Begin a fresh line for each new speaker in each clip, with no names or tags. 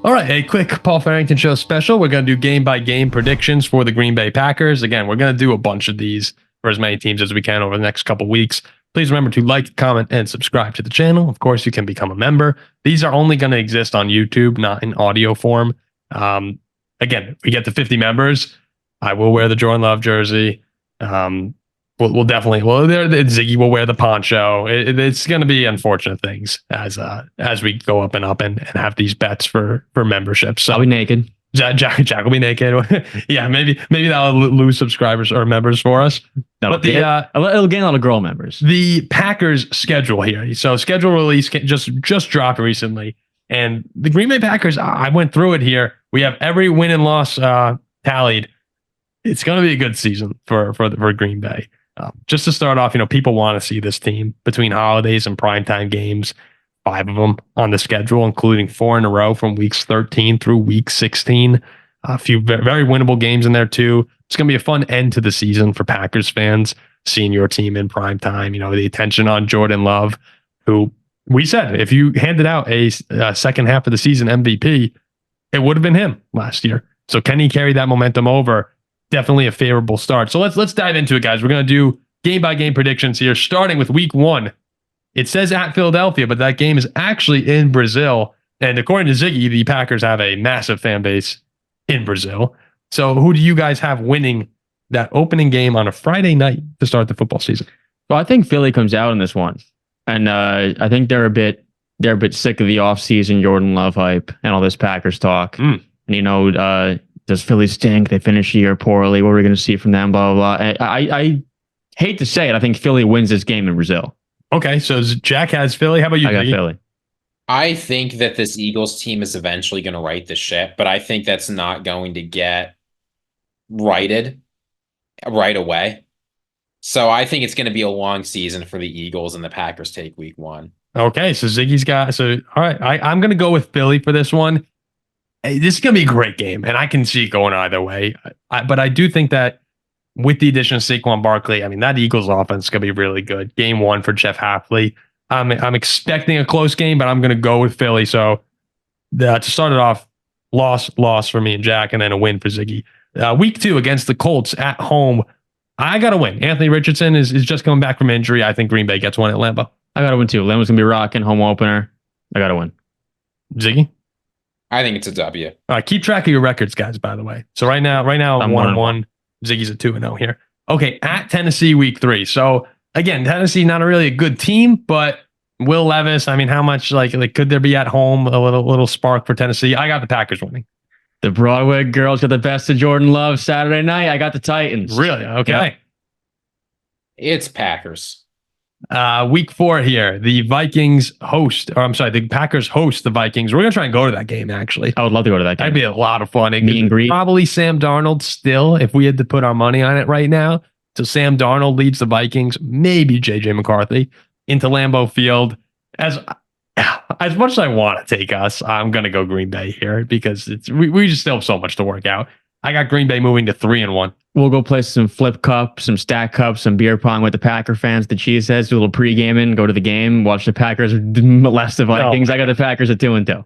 All right, a quick Paul Farrington Show special. We're going to do game-by-game predictions for the Green Bay Packers. Again, we're going to do a bunch of these for as many teams as we can over the next couple weeks. Please remember to like, comment, and subscribe to the channel. Of course, you can become a member. These are only going to exist on YouTube, not in audio form. Again, we get to 50 members. I will wear the Jordan Love jersey. We'll definitely. Ziggy will wear the poncho. It's going to be unfortunate things as we go up and have these bets for memberships. So
I'll be naked.
Jack will be naked. Yeah, maybe that'll lose subscribers or members for us.
It'll gain a lot of girl members.
The Packers schedule here. So schedule release just dropped recently, and the Green Bay Packers. I went through it here. We have every win and loss tallied. It's going to be a good season for Green Bay. Just to start off, people want to see this team between holidays and primetime games. 5 of them on the schedule, including 4 in a row from weeks 13 through week 16. A few very winnable games in there too. It's going to be a fun end to the season for Packers fans, seeing your team in primetime. The attention on Jordan Love, who we said if you handed out a second half of the season MVP, it would have been him last year. So can he carry that momentum over? Definitely a favorable start. So let's dive into it, guys. We're going to do game-by-game predictions here, starting with week 1. It says at Philadelphia, but that game is actually in Brazil. And according to Ziggy, the Packers have a massive fan base in Brazil. So who do you guys have winning that opening game on a Friday night to start the football season?
Well, I think Philly comes out in this one. And I think they're a bit sick of the offseason Jordan Love hype and all this Packers talk. And does Philly stink? They finish the year poorly. What are we going to see from them? Blah, blah, blah. I hate to say it. I think Philly wins this game in Brazil.
Okay, so Jack has Philly. How about you?
I got Philly.
I think that this Eagles team is eventually going to right the ship, but I think that's not going to get righted right away. So I think it's going to be a long season for the Eagles, and the Packers take week 1.
Okay, so Ziggy's got... So, all right, I'm going to go with Philly for this one. Hey, this is going to be a great game, and I can see it going either way. But I do think that with the addition of Saquon Barkley, that Eagles offense is going to be really good. Game 1 for Jeff Hafley. I'm expecting a close game, but I'm going to go with Philly. So to start it off, loss for me and Jack, and then a win for Ziggy. Week 2 against the Colts at home. I got to win. Anthony Richardson is just coming back from injury. I think Green Bay gets one at Lambeau.
I got to win too. Lambeau's going to be rocking, home opener. I got to win.
Ziggy?
I think it's a W.
All right, keep track of your records, guys, by the way. So right now I'm 1-1. Ziggy's at 2-0 here. Okay, at Tennessee week 3. So again, Tennessee not really a good team, but Will Levis, how much could there be at home a little spark for Tennessee? I got the Packers winning.
The Broadway girls got the best of Jordan Love Saturday night. I got the Titans.
Really? Okay.
Yeah. It's Packers.
Week 4 here. The Packers host the Vikings. We're going to try and go to that game, actually.
I would love to go to that game.
That'd be a lot of fun.
Meet and greet.
Probably Sam Darnold still, if we had to put our money on it right now. So Sam Darnold leads the Vikings, maybe JJ McCarthy, into Lambeau Field. As much as I want to take us, I'm going to go Green Bay here because we just still have so much to work out. I got Green Bay moving to 3-1.
We'll go play some flip cup, some stack cup, some beer pong with the Packer fans. The Cheese heads, do a little pre-gaming, go to the game, watch the Packers molest the Vikings. I got the Packers at 2-2.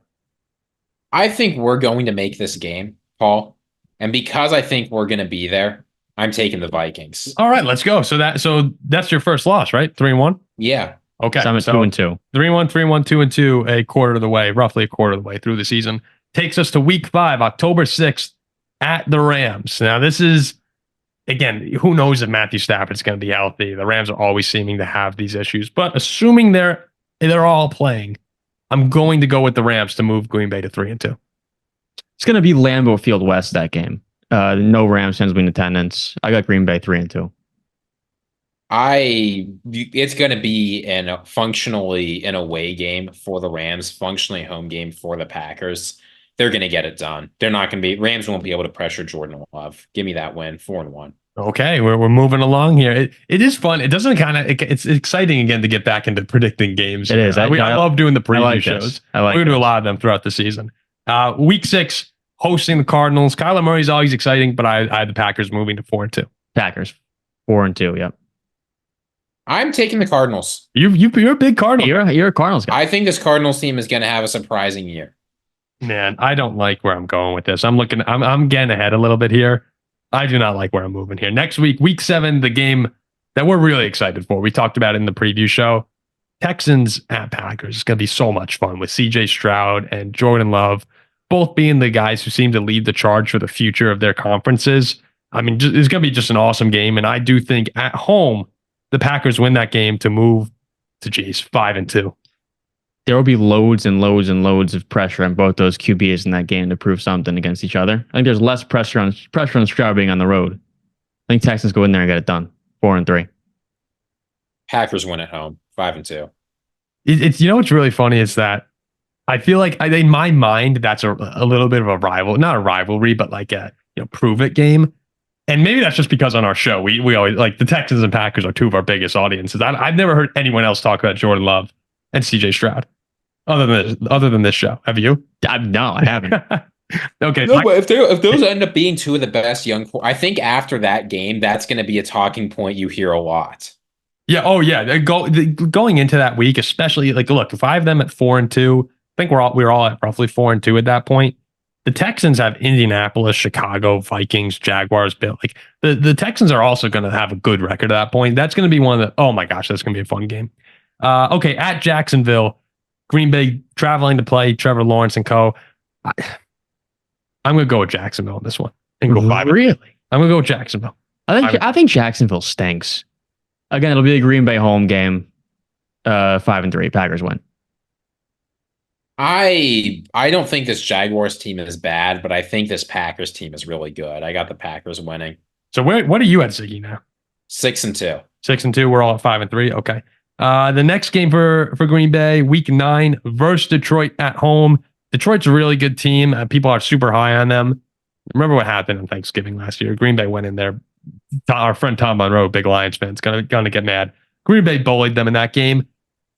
I think we're going to make this game, Paul. And because I think we're going to be there, I'm taking the Vikings.
All right, let's go. So that's your first loss, right? 3-1?
Yeah.
Okay.
So I'm at 2-2.
3-1, 2-2, roughly a quarter of the way through the season. Takes us to week 5, October 6th at the Rams. Now, this is, again, who knows if Matthew Stafford's going to be healthy. The Rams are always seeming to have these issues. But assuming they're all playing, I'm going to go with the Rams to move Green Bay to 3-2.
It's going to be Lambeau Field West that game. No Rams fans will be in attendance. I got Green Bay 3-2.
It's going to be functionally an away game for the Rams, functionally a home game for the Packers. They're going to get it done. They're not going to be. Rams won't be able to pressure Jordan Love. Give me that win, 4-1.
Okay, we're moving along here. It is fun. It doesn't it's exciting again to get back into predicting games.
It is.
I love doing the preview shows.
We're
going to do a lot of them throughout the season. Week 6, hosting the Cardinals. Kyler Murray's always exciting, but I had the Packers moving to 4-2.
Packers 4-2. Yep.
I'm taking the Cardinals.
You're a big Cardinal.
You're a Cardinals guy.
I think this Cardinals team is going to have a surprising year.
Man, I don't like where I'm going with this. I'm getting ahead a little bit here. I do not like where I'm moving here. Next week, week 7, the game that we're really excited for. We talked about it in the preview show. Texans at Packers. It's going to be so much fun with CJ Stroud and Jordan Love, both being the guys who seem to lead the charge for the future of their conferences. I mean, it's going to be just an awesome game. And I do think at home, the Packers win that game to move to 5-2.
There will be loads and loads and loads of pressure on both those QBs in that game to prove something against each other. I think there's less pressure on Stroud being on the road. I think Texans go in there and get it done. 4-3.
Packers win at home. 5-2.
It's what's really funny is that I feel like in my mind that's a little bit of a not a rivalry, but like a prove it game. And maybe that's just because on our show we always like the Texans and Packers are two of our biggest audiences. I've never heard anyone else talk about Jordan Love and CJ Stroud other than this show. Have you?
No, I haven't.
Okay.
No, but if those end up being two of the best young, I think after that game, that's going to be a talking point you hear a lot.
Yeah. Oh, yeah. Going into that week, especially look, if I have them at 4-2, I think we're all at roughly 4-2 at that point. The Texans have Indianapolis, Chicago, Vikings, Jaguars, Bill. The Texans are also going to have a good record at that point. That's going to be one of the. Oh my gosh, that's going to be a fun game. Okay, at Jacksonville, Green Bay traveling to play Trevor Lawrence and co. I'm going to go with Jacksonville on this one. And go 5.
Really?
I'm going to go with Jacksonville.
I think Jacksonville stinks. Again, it'll be a Green Bay home game. 5-3. Packers win.
I don't think this Jaguars team is bad, but I think this Packers team is really good. I got the Packers winning.
So what are you at, Ziggy, now?
6-2.
6-2. We're all at 5-3. Okay. The next game for Green Bay, week 9 versus Detroit at home. Detroit's a really good team. People are super high on them. Remember what happened on Thanksgiving last year? Green Bay went in there. Our friend Tom Monroe, big Lions fan, is gonna get mad. Green Bay bullied them in that game.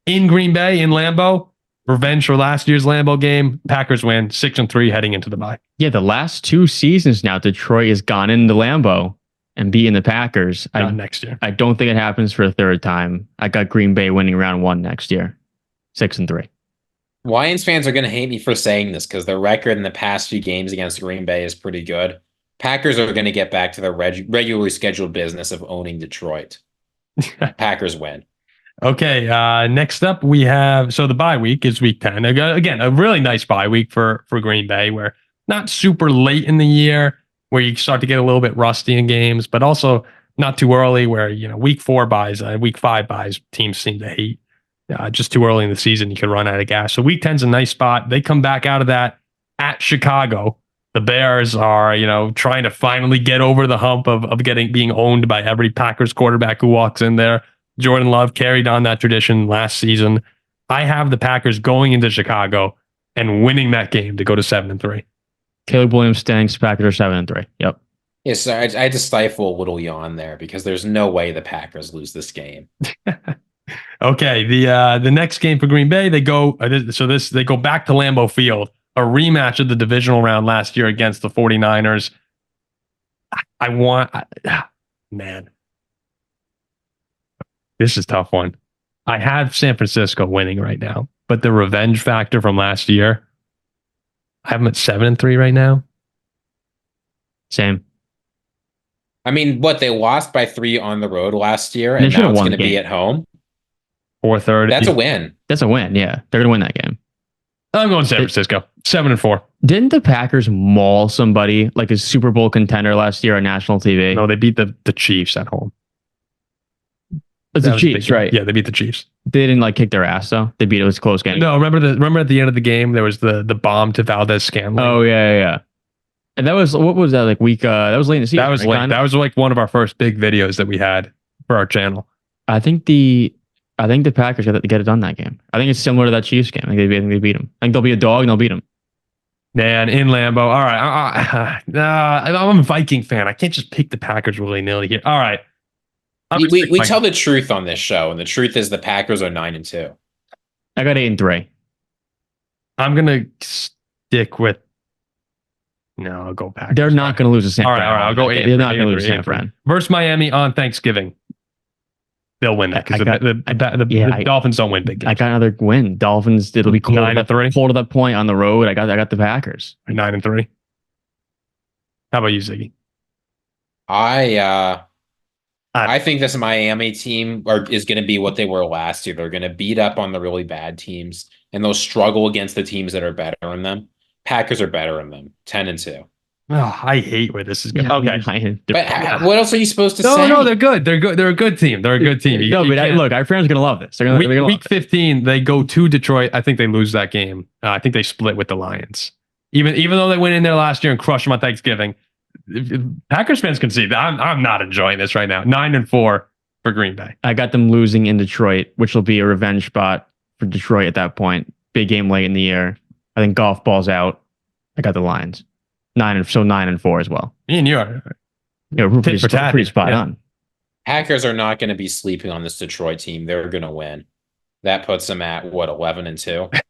In Green Bay, in Lambeau, revenge for last year's Lambeau game. Packers win 6-3 heading into the bye.
Yeah, the last 2 seasons now, Detroit has gone into Lambeau and beaten the Packers.
Next year.
I don't think it happens for a third time. I got Green Bay winning round 1 next year. 6-3.
Lions fans are going to hate me for saying this because their record in the past few games against Green Bay is pretty good. Packers are going to get back to their regularly scheduled business of owning Detroit. Packers win.
Okay, next up we have, so the bye week is week 10. Again, a really nice bye week for Green Bay, where not super late in the year, where you start to get a little bit rusty in games, but also not too early where, week 4 buys, week 5 buys, teams seem to hate. Just too early in the season, you could run out of gas. So week 10 is a nice spot. They come back out of that at Chicago. The Bears are, trying to finally get over the hump of being owned by every Packers quarterback who walks in there. Jordan Love carried on that tradition last season. I have the Packers going into Chicago and winning that game to go to 7-3.
Caleb Williams stinks. Packers are 7-3. Yep.
Yes, I had to stifle a little yawn there because there's no way the Packers lose this game.
Okay, the next game for Green Bay, they go back to Lambeau Field, a rematch of the divisional round last year against the 49ers. Man, this is a tough one. I have San Francisco winning right now, but the revenge factor from last year, I have them at 7-3 right now.
Same.
I mean, they lost by 3 on the road last year, and now it's going to be at home.
4-3.
That's a win.
That's a win. Yeah, they're going to win that game.
I'm going San Francisco. 7-4.
Didn't the Packers maul somebody like a Super Bowl contender last year on national TV?
No, they beat the Chiefs at home.
It's the Chiefs, right?
Yeah, they beat the Chiefs.
They didn't kick their ass though. They beat it. It was a close game.
No, remember at the end of the game there was the bomb to Valdez Scantling.
Oh yeah. And that was what was that week? That was late in the season.
That was late. That was one of our first big videos that we had for our channel.
I think the Packers got to get it done that game. I think it's similar to that Chiefs game. I think they beat them. I think they'll be a dog and they'll beat them.
Man, in Lambeau. All right. I'm a Viking fan. I can't just pick the Packers willy-nilly here. All right.
We tell the truth on this show, and the truth is the Packers are 9-2.
I got 8-3.
I'm gonna stick with. No, I'll go Packers.
They're not going to lose to San Fran.
All right. I'll go 8.
They're not going to lose to San Fran
versus Miami on Thanksgiving. they'll win that because
I
the Dolphins don't win big games.
I got another win. Dolphins. It'll be cold
9-3.
Cold at that point on the road. I got the Packers.
9-3. How about you, Ziggy?
I think this Miami team is going to be what they were last year. They're going to beat up on the really bad teams, and they'll struggle against the teams that are better than them. Packers are better than them, 10-2.
Oh, I hate where this is going. Okay,
but what else are you supposed to say?
No, they're good. They're good. They're a good team. They're a good team.
Look, our friends are gonna love this.
Week 15, they go to Detroit. I think they lose that game. I think they split with the Lions. Even though they went in there last year and crushed them on Thanksgiving, Packers fans can see that I'm not enjoying this right now. 9-4 for Green Bay.
I got them losing in Detroit, which will be a revenge spot for Detroit at that point. Big game late in the year. I think golf balls out. I got the Lions. 9-4 as well.
Me and you are.
We're pretty spot on.
Packers are not going to be sleeping on this Detroit team. They're going to win. That puts them at 11-2.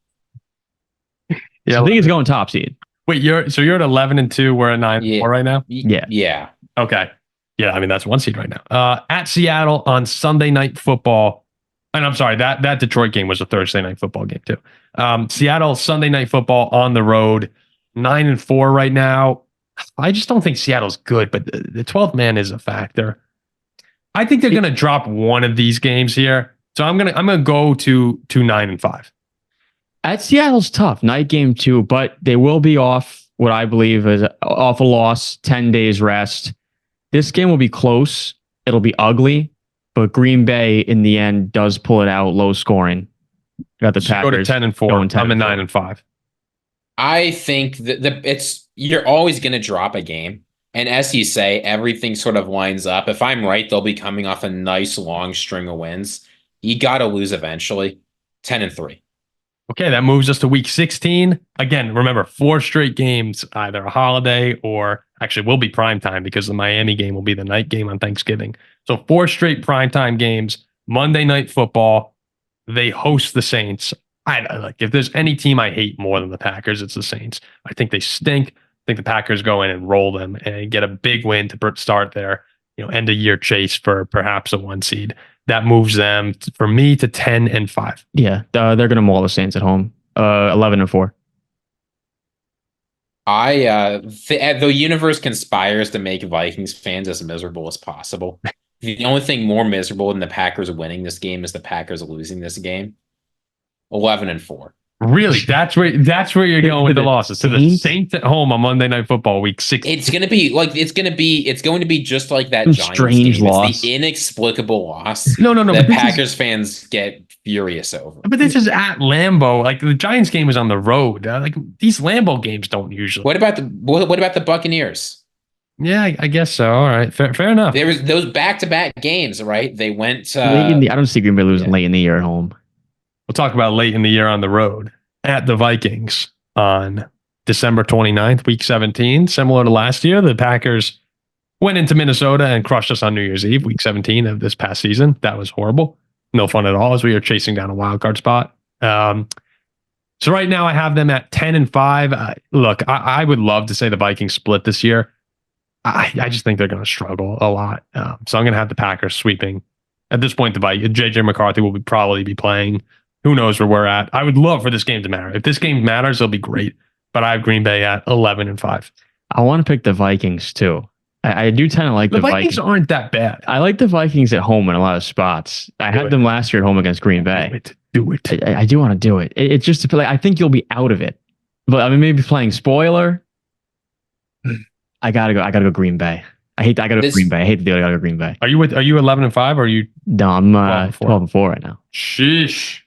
Yeah, I think it's going top seed.
Wait, you're at 11-2. We're at 9-4 right now.
Yeah.
Okay. Yeah, I mean that's 1 seed right now. At Seattle on Sunday Night Football, and I'm sorry that Detroit game was a Thursday Night Football game too. Seattle Sunday Night Football on the road. 9-4 right now. I just don't think Seattle's good, but the 12th man is a factor. I think they're going to drop one of these games here, so I'm gonna go to 9-5.
At Seattle's tough night game too, but they will be off what I believe is off a loss, 10 days rest. This game will be close. It'll be ugly, but Green Bay in the end does pull it out, low scoring. Got the Packers
go to 10-4. I'm at 9-5.
I think that you're always going to drop a game. And as you say, everything sort of lines up. If I'm right, they'll be coming off a nice long string of wins. You got to lose eventually. 10-3.
Okay, that moves us to week 16. Again, remember, 4 straight games, either a holiday or actually will be primetime because the Miami game will be the night game on Thanksgiving. So 4 straight primetime games, Monday Night Football. They host the Saints. If there's any team I hate more than the Packers, it's the Saints. I think they stink. I think the Packers go in and roll them and get a big win to start their end of year chase for perhaps a 1 seed. That moves them for me to 10-5.
Yeah, they're going to maul the Saints at home. 11-4.
The universe conspires to make Vikings fans as miserable as possible. The only thing more miserable than the Packers winning this game is the Packers losing this game. 11-4.
Really? That's where you're going with the losses to the Saints at home on Monday Night Football week 16.
It's going to be just like that Giants
strange
game.
loss.
It's the inexplicable loss.
No.
That Packers fans get furious over.
But this is at Lambeau. Like the Giants game is on the road. These Lambeau games don't usually.
What about the Buccaneers?
Yeah, I guess so. All right, fair enough.
There was those back-to-back games, right? They went.
I don't see Green Bay losing late in the year at home.
We'll talk about late in the year on the road at the Vikings on December 29th, week 17. Similar to last year, the Packers went into Minnesota and crushed us on New Year's Eve, week 17 of this past season. That was horrible. No fun at all as we were chasing down a wild card spot. So right now I have them at 10-5. Look, I would love to say the Vikings split this year. I just think they're going to struggle a lot. So I'm going to have the Packers sweeping. At this point, the JJ McCarthy will probably be playing. Who knows where we're at? I would love for this game to matter. If this game matters, it'll be great. But I have Green Bay at 11-5.
I want to pick the Vikings too. I do tend to like the Vikings.
The Vikings aren't that bad.
I like the Vikings at home in a lot of spots. I had them last year at home against Green Bay.
Do it.
I do want to do it. It's just I think you'll be out of it. But I mean, maybe playing spoiler. I gotta go Green Bay. I gotta go Green Bay. I hate to do it. I gotta go Green Bay.
Are you 11-5 or are you?
No, I'm 12-4 right now.
Sheesh.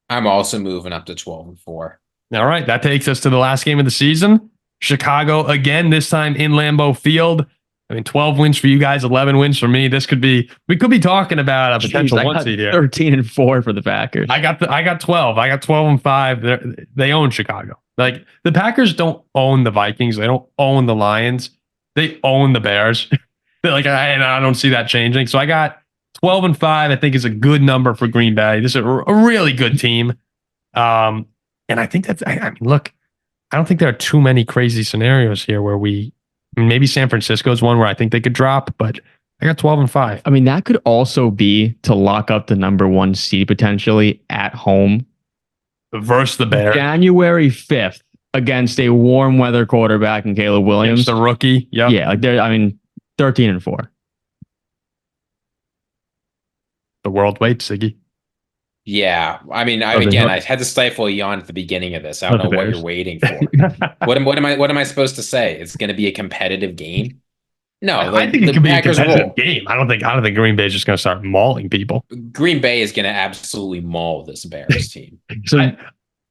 I'm also moving up to 12-4.
All right, that takes us to the last game of the season. Chicago again, this time in Lambeau Field. I mean, 12 wins for you guys, 11 wins for me. We could be talking about a potential 1 seed here.
13-4 for the Packers.
I got 12. I got 12-5. They own Chicago. Like the Packers don't own the Vikings. They don't own the Lions. They own the Bears. I don't see that changing. So I got 12-5, I think, is a good number for Green Bay. This is a really good team. And I think look, I don't think there are too many crazy scenarios here where maybe San Francisco is one where I think they could drop, but I got 12-5.
I mean, that could also be to lock up the number 1 seed potentially at home.
Versus the Bears.
January 5th against a warm weather quarterback in Caleb Williams.
The rookie. Yep.
Yeah, like 13-4.
The world waits, Ziggy.
Yeah, I mean, again, I had to stifle a yawn at the beginning of this. I don't know what you're waiting for. What am I supposed to say? It's going to be a competitive game. No,
I think it could be a competitive game. I don't think Green Bay is just going to start mauling people.
Green Bay is going to absolutely maul this Bears team.
So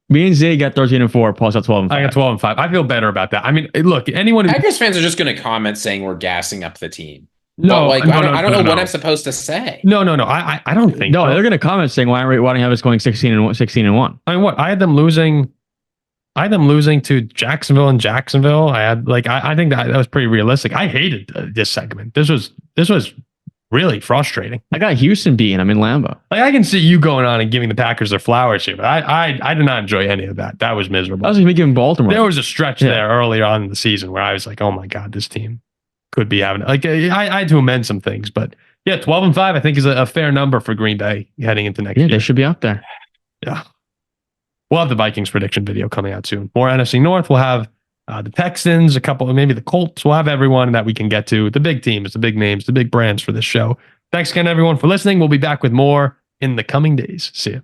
me and Zay got 13-4, Paul's got 12-5.
I got 12-5. I feel better about that. I mean, look, anyone who
Packers fans are just going to comment saying we're gassing up the team.
No,
I don't know what I'm supposed to say.
No. I don't think.
No,
so.
They're going to comment saying why don't you have us going 16-1?
I mean, what? I had them losing to Jacksonville and Jacksonville. I think that was pretty realistic. I hated this segment. This was really frustrating.
I got Houston beating. I'm in Lambeau.
Like, I can see you going on and giving the Packers their flowers here, but I did not enjoy any of that. That was miserable.
That was like me giving Baltimore.
There was a stretch there earlier on in the season where I was like, oh my God, this team could be having, like, I had to amend some things, but yeah, 12-5 I think is a fair number for Green Bay heading into next year.
They should be up there.
Yeah. We'll have the Vikings prediction video coming out soon. More NFC North. We'll have the Texans, a couple, maybe the Colts. We'll have everyone that we can get to. The big teams, the big names, the big brands for this show. Thanks again, everyone, for listening. We'll be back with more in the coming days. See you.